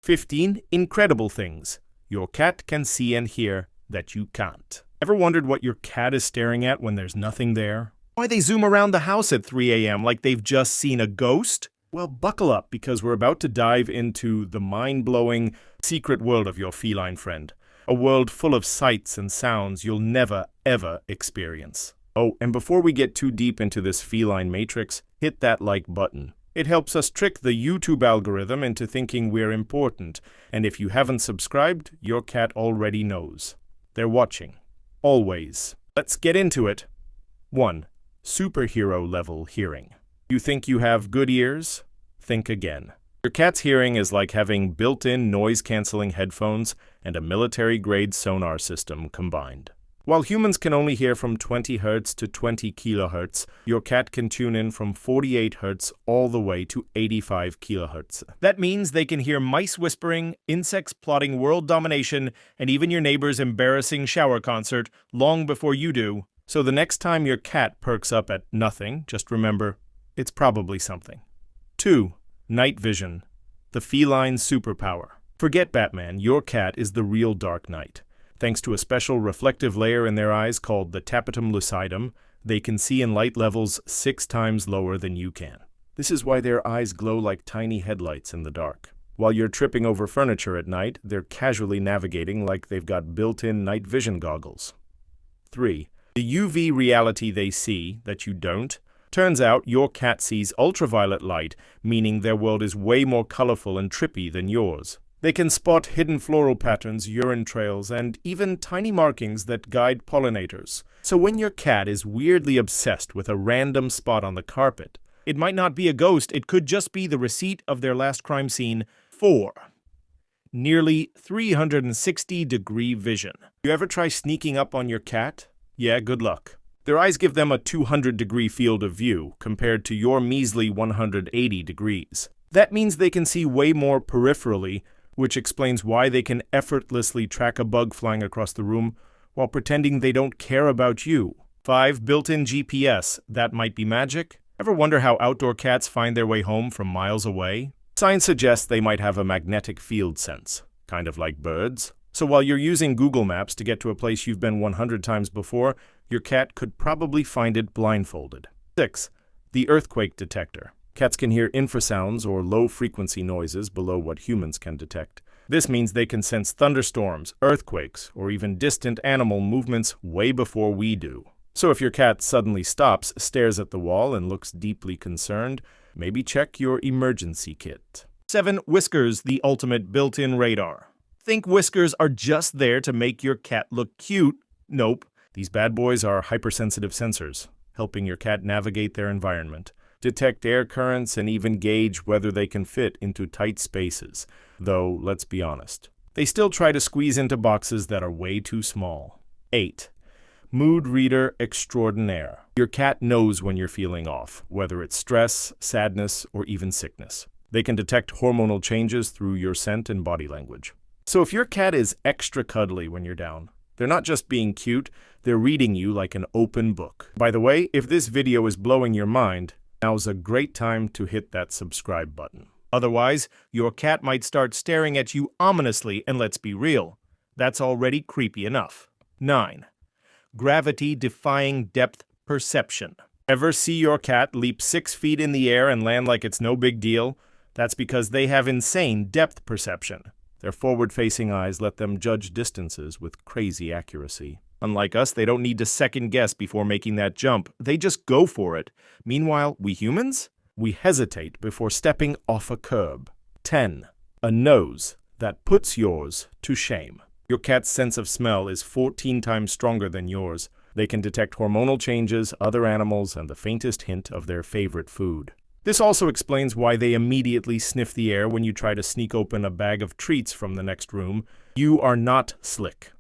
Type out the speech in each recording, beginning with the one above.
15 incredible things your cat can see and hear that you can't. Ever wondered what your cat is staring at when there's nothing there? Why they zoom around the house at 3 a.m. like they've just seen a ghost? Well, buckle up because we're about to dive into the mind-blowing secret world of your feline friend. A world full of sights and sounds you'll never, ever experience. Oh, and before we get too deep into this feline matrix, hit that like button. It helps us trick the YouTube algorithm into thinking we're important, and if you haven't subscribed, your cat already knows. They're watching. Always. Let's get into it. 1. Superhero-level hearing. You think you have good ears? Think again. Your cat's hearing is like having built-in noise-canceling headphones and a military-grade sonar system combined. While humans can only hear from 20 Hz to 20 kHz, your cat can tune in from 48 Hz all the way to 85 kHz. That means they can hear mice whispering, insects plotting world domination, and even your neighbor's embarrassing shower concert long before you do. So the next time your cat perks up at nothing, just remember, it's probably something. 2. Night vision. The feline superpower. Forget Batman, your cat is the real Dark Knight. Thanks to a special reflective layer in their eyes called the tapetum lucidum, they can see in light levels 6 times lower than you can. This is why their eyes glow like tiny headlights in the dark. While you're tripping over furniture at night, they're casually navigating like they've got built-in night vision goggles. 3. The UV reality they see, that you don't. Turns out your cat sees ultraviolet light, meaning their world is way more colorful and trippy than yours. They can spot hidden floral patterns, urine trails, and even tiny markings that guide pollinators. So when your cat is weirdly obsessed with a random spot on the carpet, it might not be a ghost, it could just be the receipt of their last crime scene. 4. Nearly 360-degree vision. You ever try sneaking up on your cat? Yeah, good luck. Their eyes give them a 200-degree field of view compared to your measly 180 degrees. That means they can see way more peripherally, which explains why they can effortlessly track a bug flying across the room while pretending they don't care about you. 5. Built-in GPS. That might be magic. Ever wonder how outdoor cats find their way home from miles away? Science suggests they might have a magnetic field sense, kind of like birds. So while you're using Google Maps to get to a place you've been 100 times before, your cat could probably find it blindfolded. 6. The earthquake detector. Cats can hear infrasounds or low-frequency noises below what humans can detect. This means they can sense thunderstorms, earthquakes, or even distant animal movements way before we do. So if your cat suddenly stops, stares at the wall, and looks deeply concerned, maybe check your emergency kit. 7. Whiskers, the ultimate built-in radar. Think whiskers are just there to make your cat look cute? Nope. These bad boys are hypersensitive sensors, helping your cat navigate their environment, detect air currents, and even gauge whether they can fit into tight spaces. Though, let's be honest, they still try to squeeze into boxes that are way too small. 8. Mood reader extraordinaire. Your cat knows when you're feeling off, whether it's stress, sadness, or even sickness. They can detect hormonal changes through your scent and body language. So if your cat is extra cuddly when you're down, they're not just being cute, they're reading you like an open book. By the way, if this video is blowing your mind, now's a great time to hit that subscribe button. Otherwise, your cat might start staring at you ominously, and let's be real, that's already creepy enough. 9. Gravity-defying depth perception. Ever see your cat leap 6 feet in the air and land like it's no big deal? That's because they have insane depth perception. Their forward-facing eyes let them judge distances with crazy accuracy. Unlike us, they don't need to second-guess before making that jump. They just go for it. Meanwhile, we humans? We hesitate before stepping off a curb. 10. A nose that puts yours to shame. Your cat's sense of smell is 14 times stronger than yours. They can detect hormonal changes, other animals, and the faintest hint of their favorite food. This also explains why they immediately sniff the air when you try to sneak open a bag of treats from the next room. You are not slick.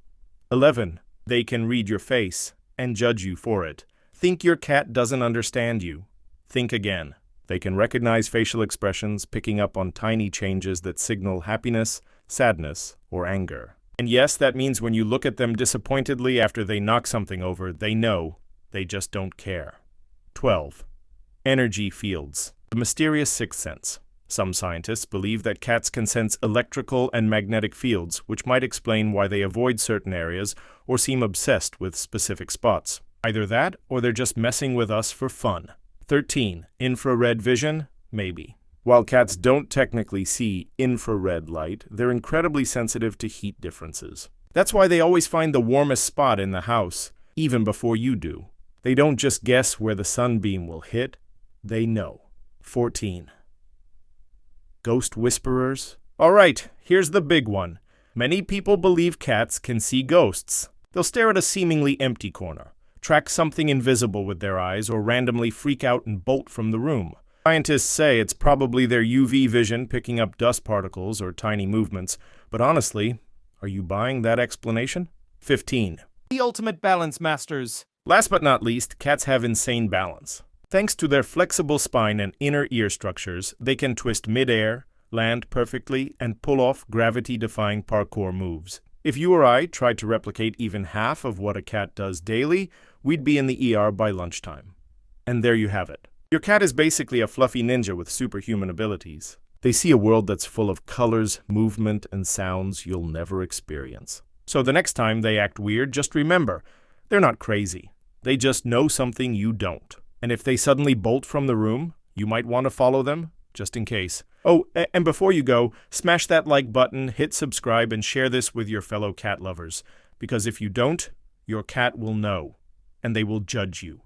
11. They can read your face and judge you for it. Think your cat doesn't understand you. Think again. They can recognize facial expressions, picking up on tiny changes that signal happiness, sadness, or anger. And yes, that means when you look at them disappointedly after they knock something over, they know. They just don't care. 12. Energy fields. The mysterious sixth sense. Some scientists believe that cats can sense electrical and magnetic fields, which might explain why they avoid certain areas or seem obsessed with specific spots. Either that, or they're just messing with us for fun. 13. Infrared vision? Maybe. While cats don't technically see infrared light, they're incredibly sensitive to heat differences. That's why they always find the warmest spot in the house, even before you do. They don't just guess where the sunbeam will hit, they know. 14. Ghost whisperers? Alright, here's the big one. Many people believe cats can see ghosts. They'll stare at a seemingly empty corner, track something invisible with their eyes, or randomly freak out and bolt from the room. Scientists say it's probably their UV vision picking up dust particles or tiny movements, but honestly, are you buying that explanation? 15. The ultimate balance masters. Last but not least, cats have insane balance. Thanks to their flexible spine and inner ear structures, they can twist mid-air, land perfectly, and pull off gravity-defying parkour moves. If you or I tried to replicate even half of what a cat does daily, we'd be in the ER by lunchtime. And there you have it. Your cat is basically a fluffy ninja with superhuman abilities. They see a world that's full of colors, movement, and sounds you'll never experience. So the next time they act weird, just remember, they're not crazy. They just know something you don't. And if they suddenly bolt from the room, you might want to follow them, just in case. Oh, and before you go, smash that like button, hit subscribe, and share this with your fellow cat lovers. Because if you don't, your cat will know, and they will judge you.